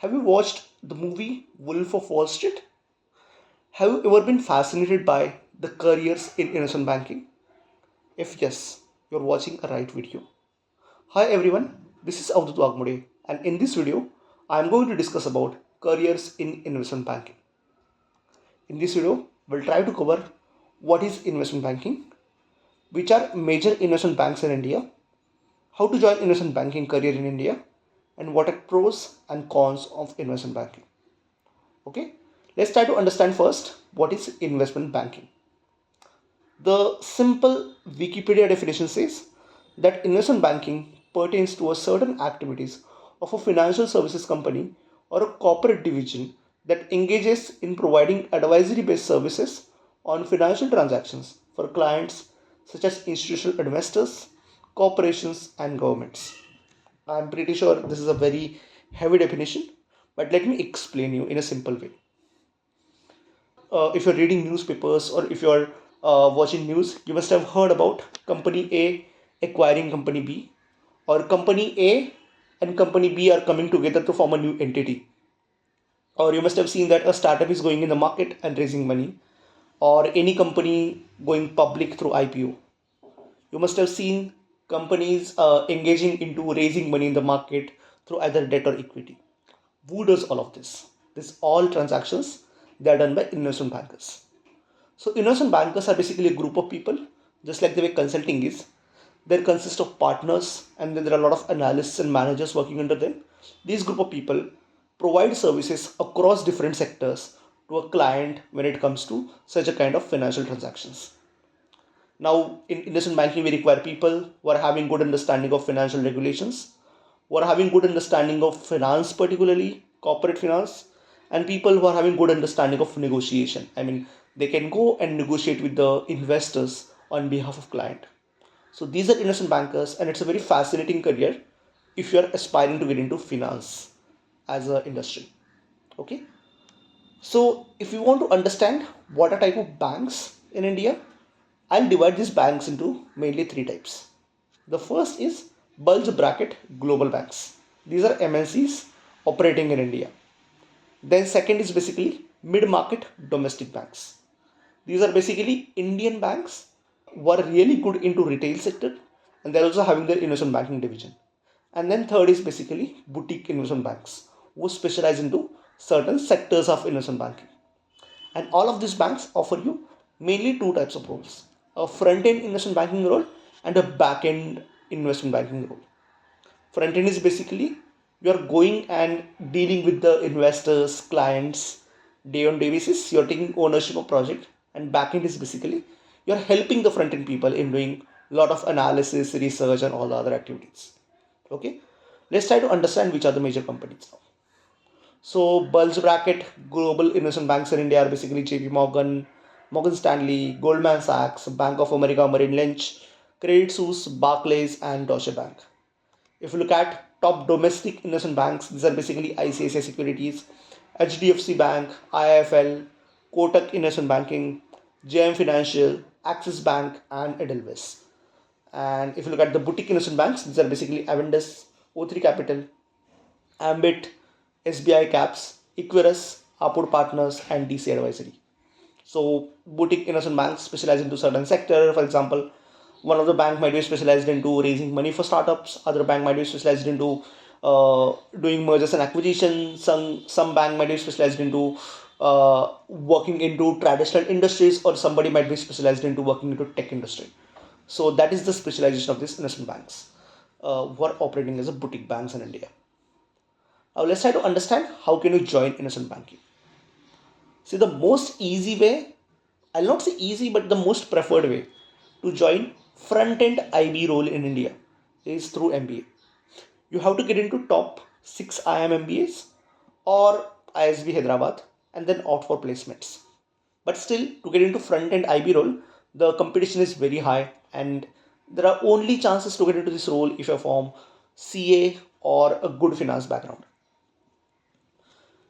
Have you watched the movie Wolf of Wall Street? Have you ever been fascinated by the careers in investment banking? If yes, you're watching a right video. Hi everyone, this is Avdut Wagmude, and in this video, I am going to discuss about careers in investment banking. In this video, we'll try to cover what is investment banking, which are major investment banks in India, how to join investment banking career in India, and what are pros and cons of investment banking. Okay, let's try to understand first what is investment banking. The simple Wikipedia definition says that investment banking pertains to a certain activities of a financial services company or a corporate division that engages in providing advisory based services on financial transactions for clients such as institutional investors, corporations, and governments. I'm pretty sure this is a very heavy definition, but let me explain you in a simple way. If you're reading newspapers or if you're watching news, you must have heard about company A acquiring company B, or company A and company B are coming together to form a new entity. Or you must have seen that a startup is going in the market and raising money, or any company going public through IPO. You must have seen companies engaging into raising money in the market through either debt or equity. Who does all of this? This all transactions they are done by investment bankers. So investment bankers are basically a group of people, just like the way consulting is. They consist of partners, and then there are a lot of analysts and managers working under them. These group of people provide services across different sectors to a client when it comes to such a kind of financial transactions. Now, in investment banking, we require people who are having good understanding of financial regulations, who are having good understanding of finance, particularly corporate finance, and people who are having good understanding of negotiation. I mean, they can go and negotiate with the investors on behalf of client. So these are investment bankers, and it's a very fascinating career if you are aspiring to get into finance as an industry. Okay. So if you want to understand what are type of banks in India, I'll divide these banks into mainly three types. The first is bulge bracket global banks. These are MNCs operating in India. Then second is basically mid-market domestic banks. These are basically Indian banks who are really good into retail sector, and they're also having their investment banking division. And then third is basically boutique investment banks who specialize into certain sectors of investment banking. And all of these banks offer you mainly two types of roles: a front end investment banking role and a back end investment banking role. Front end is basically you are going and dealing with the investors, clients, day on day basis. You are taking ownership of project, and back end is basically you are helping the front end people in doing a lot of analysis, research, and all the other activities. Okay, let's try to understand which are the major companies now. So bulge bracket global investment banks in India are basically JP Morgan, Morgan Stanley, Goldman Sachs, Bank of America, Merrill Lynch, Credit Suisse, Barclays, and Deutsche Bank. If you look at top domestic investment banks, these are basically ICICI Securities, HDFC Bank, IIFL, Kotak Investment Banking, JM Financial, Axis Bank, and Edelweiss. And if you look at the boutique investment banks, these are basically Avendus, O3 Capital, Ambit, SBI Caps, Equirus, Apur Partners, and DC Advisory. So boutique investment banks specialize into certain sector. For example, one of the bank might be specialized into raising money for startups. Other bank might be specialized into doing mergers and acquisitions. Some bank might be specialized into working into traditional industries, or somebody might be specialized into working into tech industry. So that is the specialization of these investment banks who are operating as a boutique banks in India. Now let's try to understand how can you join investment banking. See, the most easy way, I'll not say easy, but the most preferred way to join front end IB role in India is through MBA. You have to get into top 6 IIM MBAs or ISB Hyderabad and then opt for placements. But still, to get into front end IB role, the competition is very high, and there are only chances to get into this role if you're from CA or a good finance background.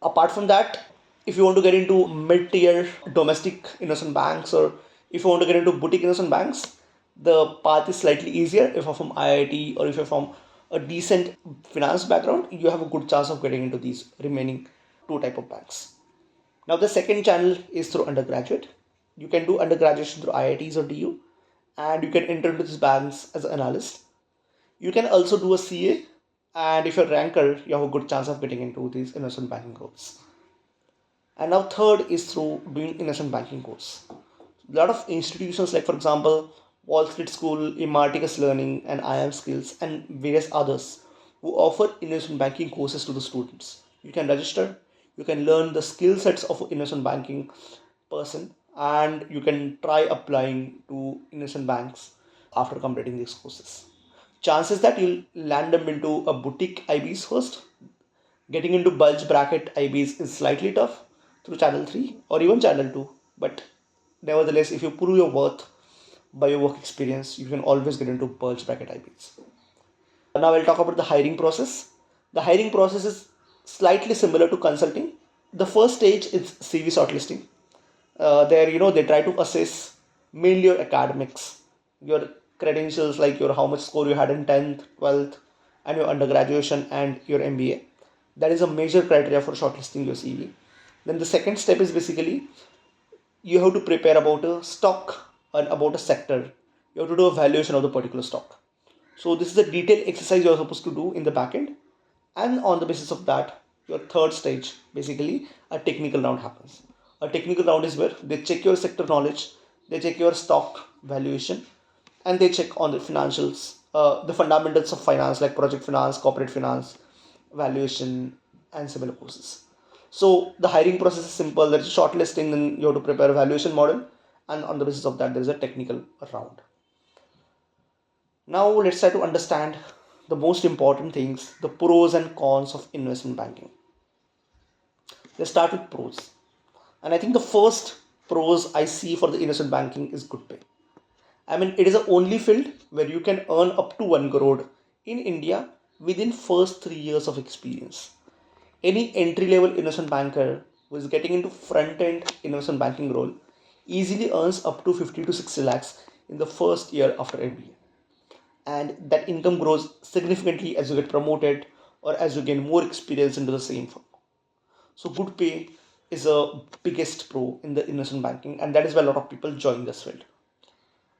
Apart from that, if you want to get into mid-tier domestic investment banks, or if you want to get into boutique investment banks, the path is slightly easier if you're from IIT or if you're from a decent finance background, you have a good chance of getting into these remaining two type of banks. Now the second channel is through undergraduate. You can do undergraduate through IITs or DU, and you can enter into these banks as an analyst. You can also do a CA, and if you're a ranker, you have a good chance of getting into these investment banking roles. And now third is through doing investment banking course. A lot of institutions like, for example, Wall Street School, Imarticus Learning, and IM Skills, and various others who offer investment banking courses to the students. You can register, you can learn the skill sets of investment banking person, and you can try applying to investment banks after completing these courses. Chances that you'll land them into a boutique IBs first. Getting into bulge bracket IBs is slightly tough through channel 3 or even channel 2, but nevertheless, if you prove your worth by your work experience, you can always get into bulge bracket IBs. Now I'll talk about the hiring process. The hiring process is slightly similar to consulting. The first stage is CV shortlisting. There, they try to assess mainly your academics, your credentials, like your how much score you had in 10th, 12th, and your undergraduation and your MBA. That is a major criteria for shortlisting your CV. Then the second step is basically you have to prepare about a stock and about a sector. You have to do a valuation of the particular stock. So this is a detailed exercise you're supposed to do in the backend, and on the basis of that, your third stage, basically a technical round happens. A technical round is where they check your sector knowledge, they check your stock valuation, and they check on the financials, the fundamentals of finance like project finance, corporate finance, valuation, and similar courses. So the hiring process is simple. There is a shortlisting, then you have to prepare a valuation model, and on the basis of that, there is a technical round. Now let's try to understand the most important things, the pros and cons of investment banking. Let's start with pros. And I think the first pros I see for the investment banking is good pay. I mean, it is the only field where you can earn up to 1 crore in India within first 3 years of experience. Any entry level investment banker who is getting into front end investment banking role easily earns up to 50 to 60 lakhs in the first year after MBA, and that income grows significantly as you get promoted or as you gain more experience into the same firm. So good pay is a biggest pro in the investment banking, and that is why a lot of people join this field.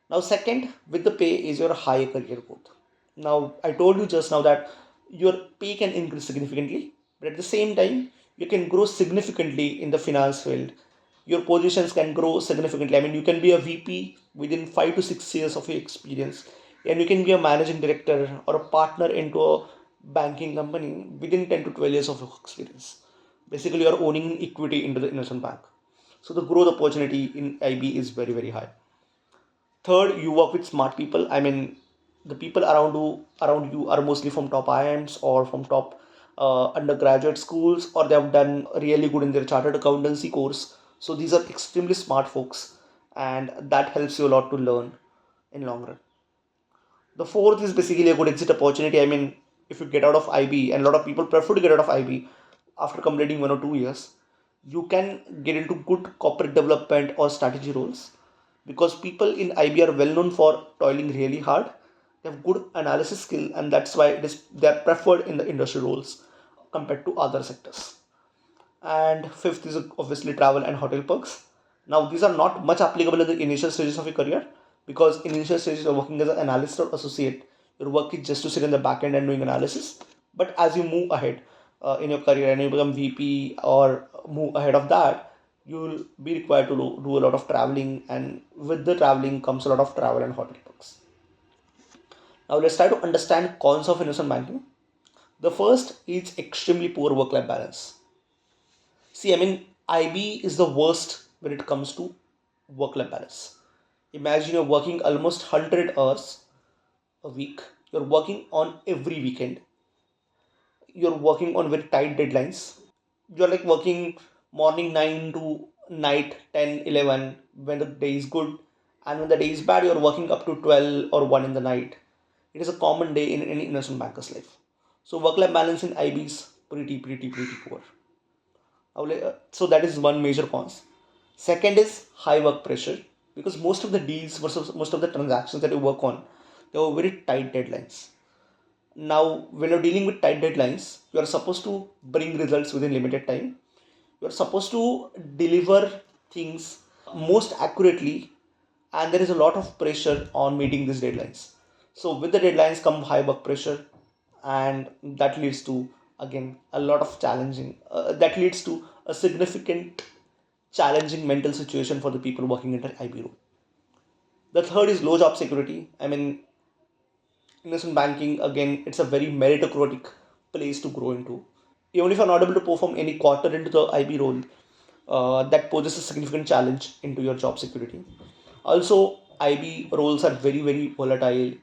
Now second with the pay is your high career growth. Now I told you just now that your pay can increase significantly, but at the same time you can grow significantly in the finance field. Your positions can grow significantly. I mean, you can be a VP within 5 to 6 years of your experience, and you can be a managing director or a partner into a banking company within 10 to 12 years of your experience. Basically, you are owning equity into the investment bank. So the growth opportunity in IB is very, very high. Third, you work with smart people. I mean, the people around you are mostly from top IIMs or from top undergraduate schools, or they have done really good in their chartered accountancy course. So these are extremely smart folks, and that helps you a lot to learn in long run. The fourth is basically a good exit opportunity. I mean, if you get out of IB, and a lot of people prefer to get out of IB after completing 1 or 2 years, you can get into good corporate development or strategy roles, because people in IB are well known for toiling really hard. They have good analysis skill, and that's why they are preferred in the industry roles compared to other sectors. And fifth is obviously travel and hotel perks. Now, these are not much applicable in the initial stages of your career, because in initial stages you're working as an analyst or associate. Your work is just to sit in the back end and doing analysis. But as you move ahead in your career and you become VP or move ahead of that, you will be required to do a lot of traveling, and with the traveling comes a lot of travel and hotel perks. Now, let's try to understand cons of investment banking. The first is extremely poor work-life balance. See, I mean, IB is the worst when it comes to work life balance. Imagine you're working almost 100 hours a week, you're working on every weekend, you're working on very tight deadlines. You're like working morning 9 to night 10, 11 when the day is good, and when the day is bad, you're working up to 12 or 1 in the night. It is a common day in any investment banker's life. So, work life balance in IB is pretty poor. So that is one major cons. Second is high work pressure, because most of the deals versus most of the transactions that you work on, they have very tight deadlines. Now, when you're dealing with tight deadlines, you are supposed to bring results within limited time. You are supposed to deliver things most accurately, and there is a lot of pressure on meeting these deadlines. So, with the deadlines come high work pressure, and that leads to again a lot of challenging. That leads to a significant challenging mental situation for the people working in the IB role. The third is low job security. I mean, investment banking, again, it's a very meritocratic place to grow into. Even if you're not able to perform any quarter into the IB role, that poses a significant challenge into your job security. Also, IB roles are very, very volatile,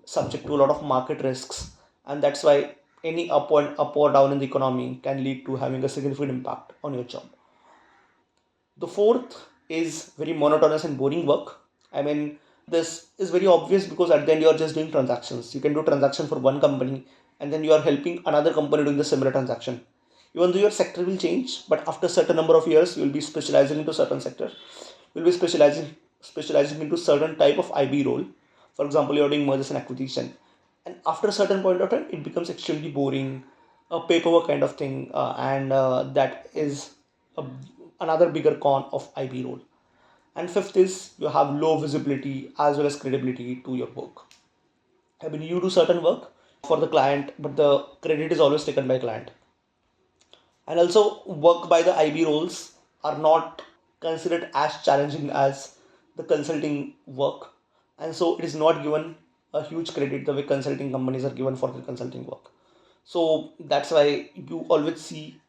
subject to a lot of market risks, and that's why any up or down in the economy can lead to having a significant impact on your job. The fourth is very monotonous and boring work. I mean, this is very obvious because at the end you are just doing transactions. You can do transaction for one company and then you are helping another company doing the similar transaction. Even though your sector will change, but after a certain number of years, you will be specializing into certain sector. You'll be specializing into certain type of IB role. For example, you're doing mergers and acquisition, and after a certain point of time, it becomes extremely boring, a paperwork kind of thing, and that is a, another bigger con of IB role. And fifth is you have low visibility as well as credibility to your work. I mean, you do certain work for the client, but the credit is always taken by client. And also, work by the IB roles are not considered as challenging as the consulting work, and so it is not given a huge credit the way consulting companies are given for the consulting work. So that's why you always see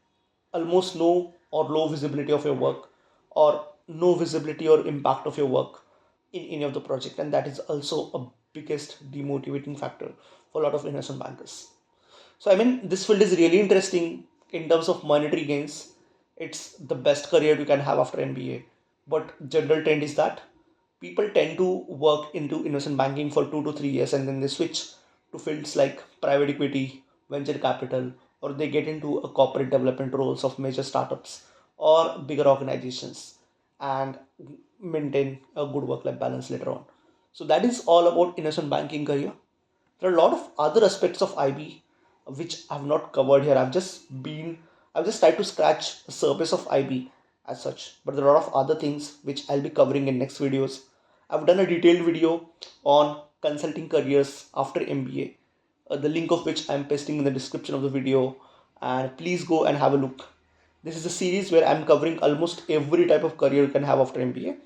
almost no or low visibility of your work, or no visibility or impact of your work in any of the project, and that is also a biggest demotivating factor for a lot of investment bankers. So I mean, this field is really interesting in terms of monetary gains. It's the best career you can have after MBA. But general trend is that people tend to work into investment banking for 2 to 3 years and then they switch to fields like private equity, venture capital, or they get into a corporate development roles of major startups or bigger organizations and maintain a good work-life balance later on. So that is all about investment banking career. There are a lot of other aspects of IB which I've not covered here. I've just tried to scratch the surface of IB as such, but there are a lot of other things which I'll be covering in next videos. I've done a detailed video on consulting careers after MBA, the link of which I'm pasting in the description of the video, and please go and have a look. This is a series where I'm covering almost every type of career you can have after MBA,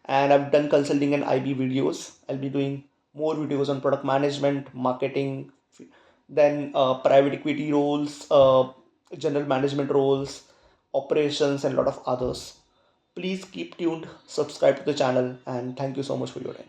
and I've done consulting and IB videos. I'll be doing more videos on product management, marketing, then private equity roles, general management roles, operations, and a lot of others. Please keep tuned, subscribe to the channel, and thank you so much for your time.